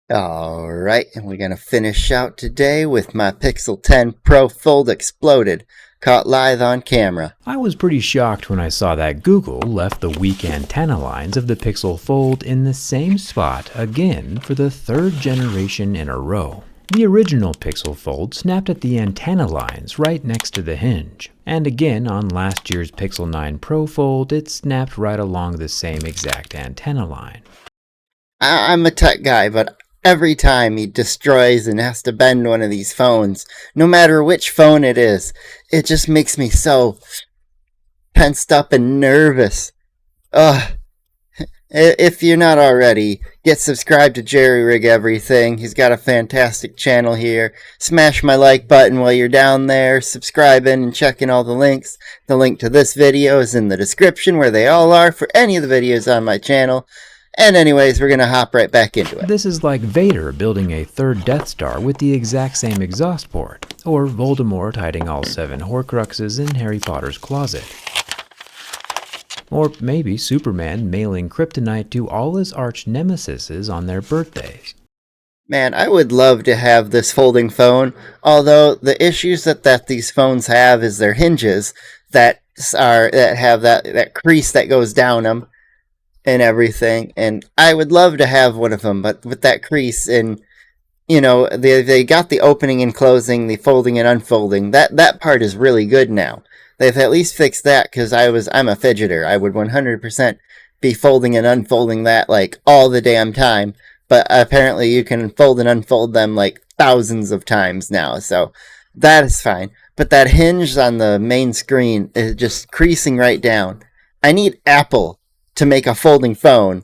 Alright, and we're gonna finish out today with my Pixel 10 Pro Fold exploded, caught live on camera. I was pretty shocked when I saw that Google left the weak antenna lines of the Pixel Fold in the same spot again for the third generation in a row. The original Pixel Fold snapped at the antenna lines right next to the hinge, and again on last year's Pixel 9 Pro Fold it snapped right along the same exact antenna line. I'm a tech guy, but every time he destroys and has to bend one of these phones, no matter which phone it is, it just makes me so tensed up and nervous. Ugh. If you're not already, get subscribed to Jerry Rig Everything. He's got a fantastic channel here. Smash my like button while you're down there, subscribing and checking all the links. The link to this video is in the description where they all are for any of the videos on my channel. And anyways, we're going to hop right back into it. This is like Vader building a third Death Star with the exact same exhaust port, or Voldemort hiding all 7 Horcruxes in Harry Potter's closet. Or maybe Superman mailing kryptonite to all his arch nemesises on their birthdays. Man, I would love to have this folding phone, although the issues that these phones have is their hinges that have that crease that goes down them and everything, and I would love to have one of them, but with that crease, and you know, they got the opening and closing, the folding and unfolding, that part is really good now. They've at least fixed that, because I'm a fidgeter. I would 100% be folding and unfolding that like all the damn time, but apparently you can fold and unfold them like thousands of times now, so that is fine. But that hinge on the main screen is just creasing right down. I need Apple to make a folding phone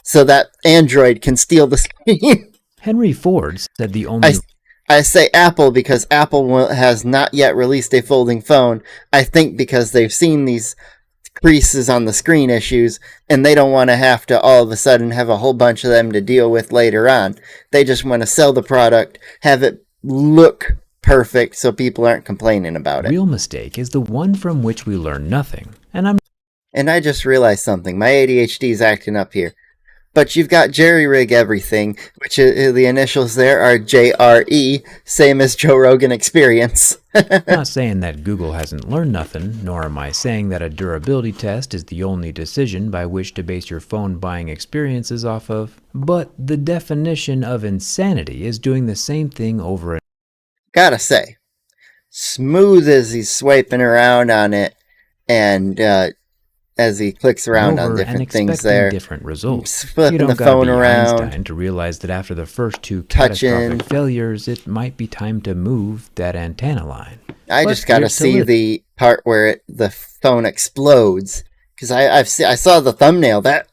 so that Android can steal the screen. Henry Ford said the only... I say Apple because Apple has not yet released a folding phone. I think because they've seen these creases on the screen issues, and they don't want to have to all of a sudden have a whole bunch of them to deal with later on. They just want to sell the product, have it look perfect so people aren't complaining about it. Real mistake is the one from which we learn nothing. And I just realized something. My ADHD is acting up here. But you've got Jerry Rig Everything, which the initials there are JRE, same as Joe Rogan Experience. I'm not saying that Google hasn't learned nothing, nor am I saying that a durability test is the only decision by which to base your phone buying experiences off of, but the definition of insanity is doing the same thing over and Gotta say, smooth as he's swiping around on it, and as he clicks around on different things there, different results. Flipping you don't the phone around, Einstein to realize that after the first 2 catastrophic failures, it might be time to move that antenna line. I just gotta see the part where the phone explodes, because I saw the thumbnail. That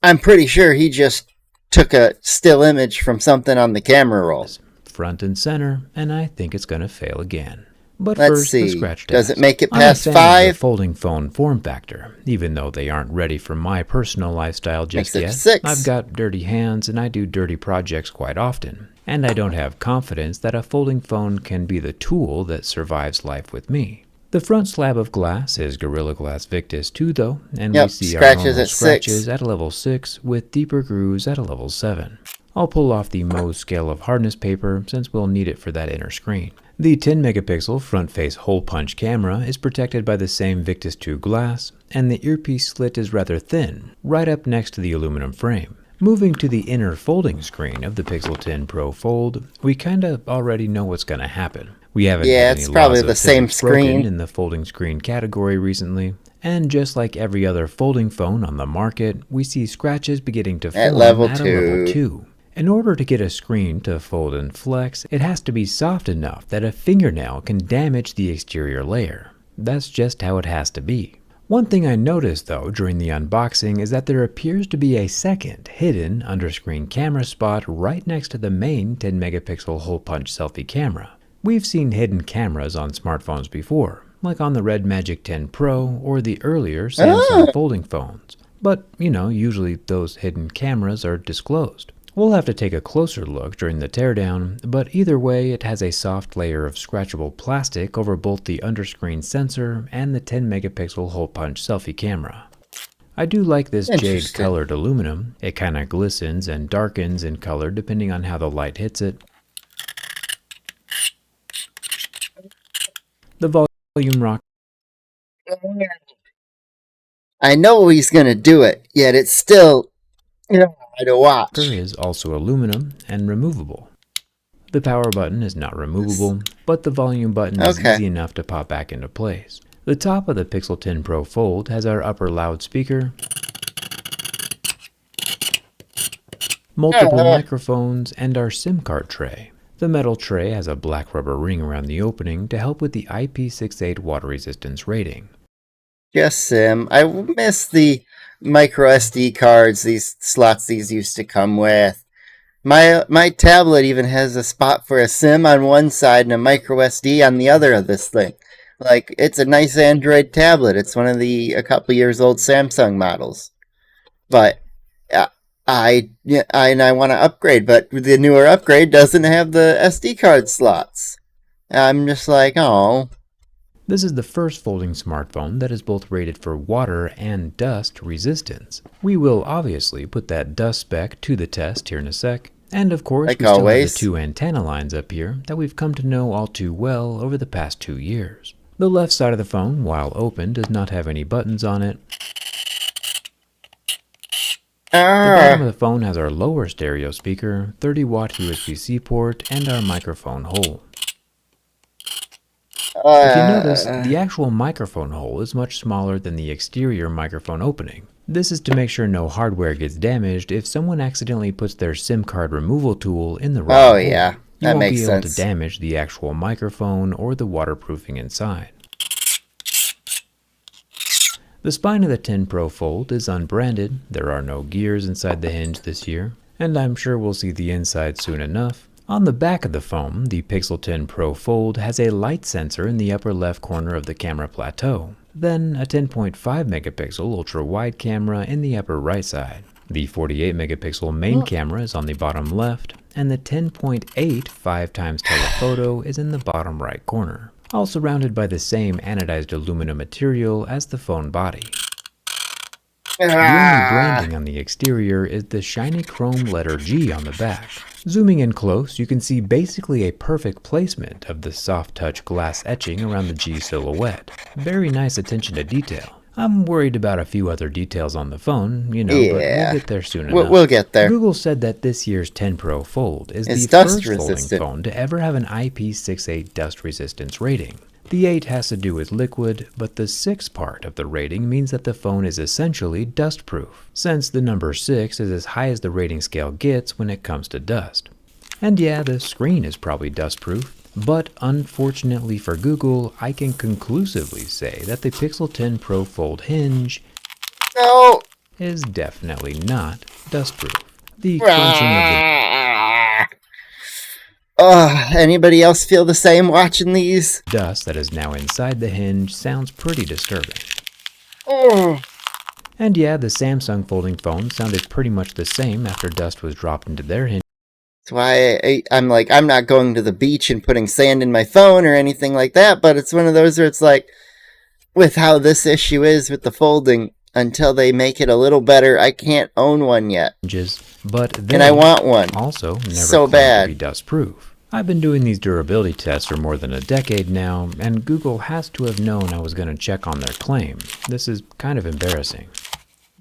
I'm pretty sure he just took a still image from something on the camera roll, front and center, and I think it's gonna fail again. But let's first, see. The scratch test. Does it make it past I'm a fan 5? Of the folding phone form factor, even though they aren't ready for my personal lifestyle just yet. 6. I've got dirty hands and I do dirty projects quite often, and I don't have confidence that a folding phone can be the tool that survives life with me. The front slab of glass is Gorilla Glass Victus 2 though, and we see scratches our at scratches 6. at a level 6 with deeper grooves at a level 7. I'll pull off the Mohs scale of hardness paper since we'll need it for that inner screen. The 10 megapixel front face hole punch camera is protected by the same Victus 2 glass, and the earpiece slit is rather thin, right up next to the aluminum frame. Moving to the inner folding screen of the Pixel 10 Pro Fold, we kinda already know what's gonna happen. We haven't had any it's probably laws the of same physics broken screen in the folding screen category recently, and just like every other folding phone on the market, we see scratches beginning to form at level a level 2. In order to get a screen to fold and flex, it has to be soft enough that a fingernail can damage the exterior layer. That's just how it has to be. One thing I noticed though during the unboxing is that there appears to be a second hidden under-screen camera spot right next to the main 10 megapixel hole punch selfie camera. We've seen hidden cameras on smartphones before, like on the Red Magic 10 Pro or the earlier Samsung folding phones. But, you know, usually those hidden cameras are disclosed. We'll have to take a closer look during the teardown, but either way it has a soft layer of scratchable plastic over both the underscreen sensor and the 10 megapixel hole punch selfie camera. I do like this jade Interesting. colored aluminum. It kind of glistens and darkens in color depending on how the light hits it. The volume rocker I know he's gonna do it, yet it's still hard to watch. is also aluminum and removable. The power button is not removable, but the volume button is Okay. easy enough to pop back into place. The top of the Pixel 10 Pro Fold has our upper loudspeaker, multiple microphones, and our SIM card tray. The metal tray has a black rubber ring around the opening to help with the IP68 water resistance rating. Yes, Sim. I miss the micro SD cards, these slots these used to come with. My tablet even has a spot for a SIM on one side and a micro SD on the other of this thing. Like, it's a nice Android tablet. It's one of the a couple years old Samsung models. But I want to upgrade, but the newer upgrade doesn't have the SD card slots. I'm just like, oh. This is the first folding smartphone that is both rated for water and dust resistance. We will obviously put that dust spec to the test here in a sec. And of course, Like we still always. have the two antenna lines up here that we've come to know all too well over the past 2 years. The left side of the phone, while open, does not have any buttons on it. The bottom of the phone has our lower stereo speaker, 30-watt USB-C port, and our microphone hole. If you notice, the actual microphone hole is much smaller than the exterior microphone opening. This is to make sure no hardware gets damaged if someone accidentally puts their SIM card removal tool in the wrong hole. Yeah, You that won't makes be able sense. to damage the actual microphone or the waterproofing inside. The spine of the 10 Pro Fold is unbranded, there are no gears inside the hinge this year, and I'm sure we'll see the inside soon enough. On the back of the phone, the Pixel 10 Pro Fold has a light sensor in the upper left corner of the camera plateau, then a 10.5 megapixel ultra-wide camera in the upper right side. The 48 megapixel main camera is on the bottom left, and the 10.8 5x telephoto is in the bottom right corner, all surrounded by the same anodized aluminum material as the phone body. The only branding on the exterior is the shiny chrome letter G on the back. Zooming in close, you can see basically a perfect placement of the soft touch glass etching around the G silhouette. Very nice attention to detail. I'm worried about a few other details on the phone, but we'll get there soon enough. We'll get there. Google said that this year's 10 Pro Fold is It's the dust first folding resistant. phone to ever have an IP68 dust resistance rating. The 8 has to do with liquid, but the 6 part of the rating means that the phone is essentially dust-proof, since the number 6 is as high as the rating scale gets when it comes to dust. And yeah, the screen is probably dust-proof, but unfortunately for Google, I can conclusively say that the Pixel 10 Pro Fold hinge is definitely not dust-proof. The crunching of the Anybody else feel the same watching these? dust that is now inside the hinge sounds pretty disturbing. And yeah, the Samsung folding phone sounded pretty much the same after dust was dropped into their hinge. That's why I'm like, I'm not going to the beach and putting sand in my phone or anything like that, but it's one of those where it's like, with how this issue is with the folding, until they make it a little better, I can't own one yet. But And I want one. Also never So claimed bad. to be dust-proof. I've been doing these durability tests for more than a decade now, and Google has to have known I was going to check on their claim. This is kind of embarrassing.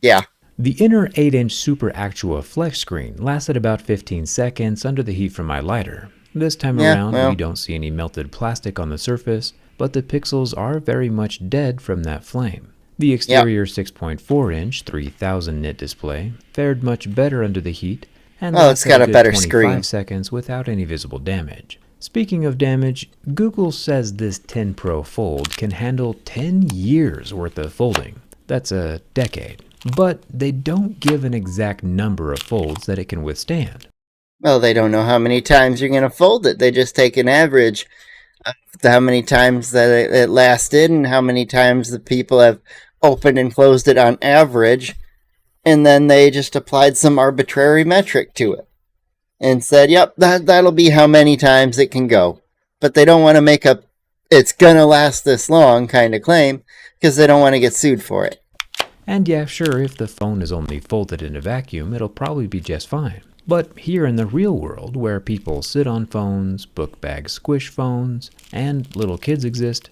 Yeah. The inner 8-inch Super Actua flex screen lasted about 15 seconds under the heat from my lighter. This time around, we don't see any melted plastic on the surface, but the pixels are very much dead from that flame. The exterior 6.4-inch 3000 nit display fared much better under the heat, and it's got a good better 25 screen. seconds without any visible damage. Speaking of damage, Google says this 10 Pro Fold can handle 10 years worth of folding. That's a decade. But they don't give an exact number of folds that it can withstand. Well, they don't know how many times you're going to fold it. They just take an average of how many times that it lasted and how many times the people have opened and closed it on average. And then they just applied some arbitrary metric to it and said, yep, that'll be how many times it can go. But they don't want to make a it's going to last this long kind of claim because they don't want to get sued for it. And yeah, sure, if the phone is only folded in a vacuum, it'll probably be just fine. But here in the real world, where people sit on phones, book bag squish phones, and little kids exist,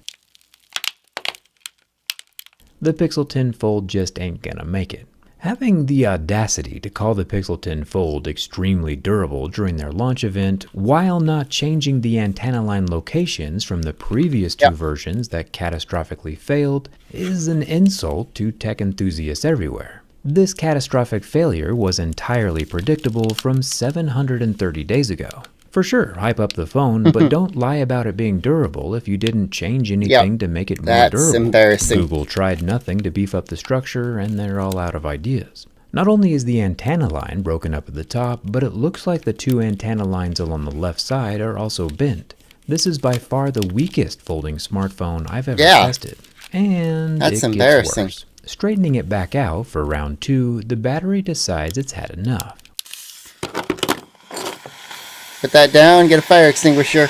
the Pixel 10 Fold just ain't gonna make it. Having the audacity to call the Pixel 10 Fold extremely durable during their launch event, while not changing the antenna line locations from the previous two versions that catastrophically failed, is an insult to tech enthusiasts everywhere. This catastrophic failure was entirely predictable from 730 days ago. For sure, hype up the phone, but don't lie about it being durable if you didn't change anything to make it more durable. That's embarrassing. Google tried nothing to beef up the structure, and they're all out of ideas. Not only is the antenna line broken up at the top, but it looks like the two antenna lines along the left side are also bent. This is by far the weakest folding smartphone I've ever tested. And that's it embarrassing. gets worse. Straightening it back out for round 2, the battery decides it's had enough. Put that down, get a fire extinguisher.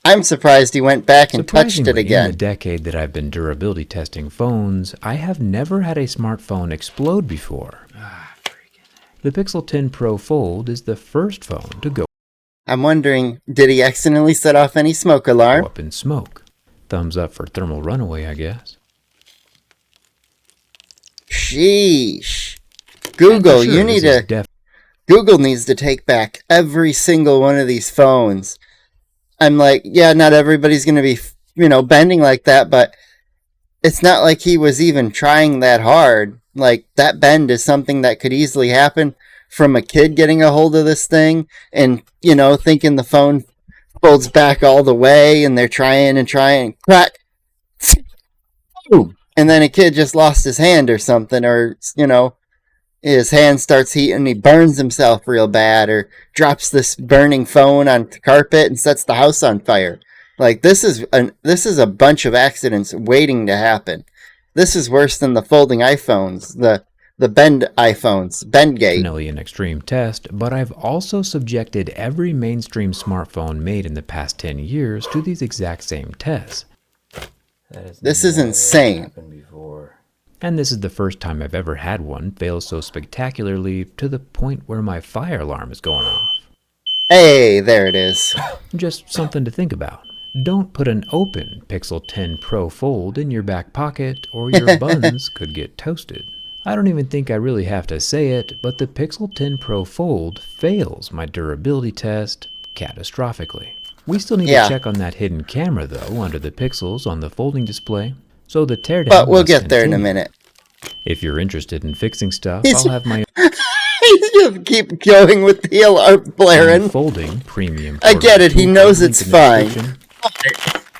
I'm surprised he went back and touched it again. In the decade that I've been durability testing phones, I have never had a smartphone explode before. The Pixel 10 Pro Fold is the first phone to go I'm wondering, did he accidentally set off any smoke alarm? up in smoke. Thumbs up for thermal runaway, I guess. Sheesh. Google, Sure, you need to... Google needs to take back every single one of these phones. I'm like, yeah, not everybody's going to be, bending like that, but it's not like he was even trying that hard. Like, that bend is something that could easily happen from a kid getting a hold of this thing and, thinking the phone folds back all the way and they're trying, crack. Boom. And then a kid just lost his hand or something, or, his hand starts heating and he burns himself real bad, or drops this burning phone on the carpet and sets the house on fire. Like, this is a bunch of accidents waiting to happen. This is worse than the folding iPhones, the bend iPhones, Bendgate. Definitely an extreme test, but I've also subjected every mainstream smartphone made in the past 10 years to these exact same tests. This is insane. And this is the first time I've ever had one fail so spectacularly to the point where my fire alarm is going off. Hey, there it is. Just something to think about. Don't put an open Pixel 10 Pro Fold in your back pocket or your buns could get toasted. I don't even think I really have to say it, but the Pixel 10 Pro Fold fails my durability test catastrophically. We still need to check on that hidden camera, though, under the pixels on the folding display. So the teardown. But we'll get there in a minute. If you're interested in fixing stuff, I'll have my You keep going with the alarm blaring. Folding premium. I get it. He knows it's fine.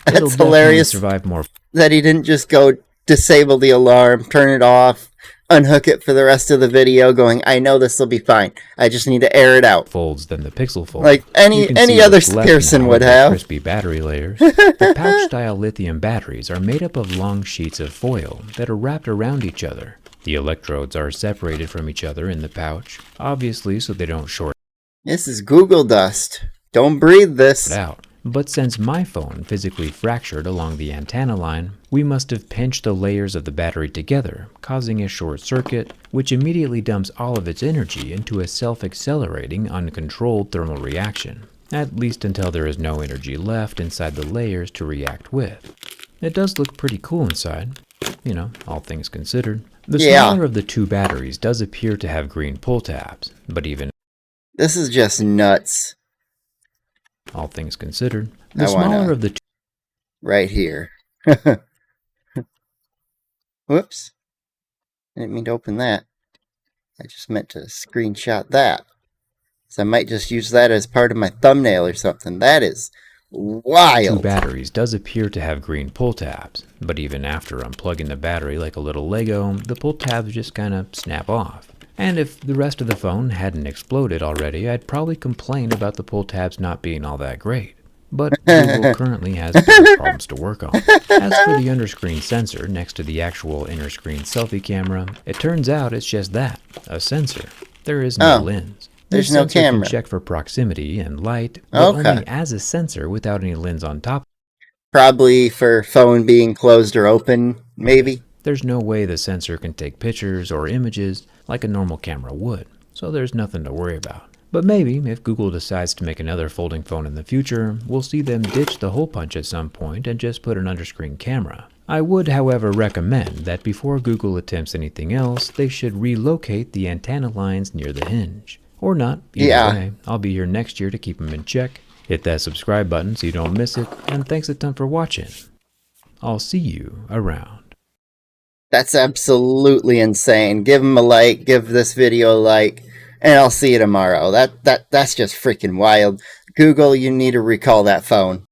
That's hilarious. Survive more. That he didn't just go disable the alarm, turn it off, unhook it for the rest of the video, going, I know this will be fine. I just need to air it out. Folds than the Pixel Fold. Like any other person would have. Crispy battery layers. The pouch-style lithium batteries are made up of long sheets of foil that are wrapped around each other. The electrodes are separated from each other in the pouch, obviously so they don't short This is Google dust. Don't breathe this out. But since my phone physically fractured along the antenna line, we must have pinched the layers of the battery together, causing a short circuit, which immediately dumps all of its energy into a self-accelerating, uncontrolled thermal reaction, at least until there is no energy left inside the layers to react with. It does look pretty cool inside, all things considered. The smaller of the two batteries does appear to have green pull tabs, but even this is just nuts. All things considered, the smaller of the two right here. Whoops. I didn't mean to open that. I just meant to screenshot that. So I might just use that as part of my thumbnail or something. That is wild. Two batteries does appear to have green pull tabs, but even after unplugging the battery like a little Lego, the pull tabs just kind of snap off. And if the rest of the phone hadn't exploded already, I'd probably complain about the pull tabs not being all that great. But Google currently has bigger problems to work on. As for the underscreen sensor next to the actual inner screen selfie camera, it turns out it's just that, a sensor. There is no lens. This There's no sensor can camera. check for proximity and light, but Okay. only as a sensor without any lens on top. Probably for phone being closed or open, maybe. There's no way the sensor can take pictures or images like a normal camera would, so there's nothing to worry about. But maybe, if Google decides to make another folding phone in the future, we'll see them ditch the hole punch at some point and just put an underscreen camera. I would, however, recommend that before Google attempts anything else, they should relocate the antenna lines near the hinge. Or not, either way, I'll be here next year to keep them in check. Hit that subscribe button so you don't miss it, and thanks a ton for watching. I'll see you around. That's absolutely insane. Give him a like, give this video a like, and I'll see you tomorrow. That's just freaking wild. Google, you need to recall that phone.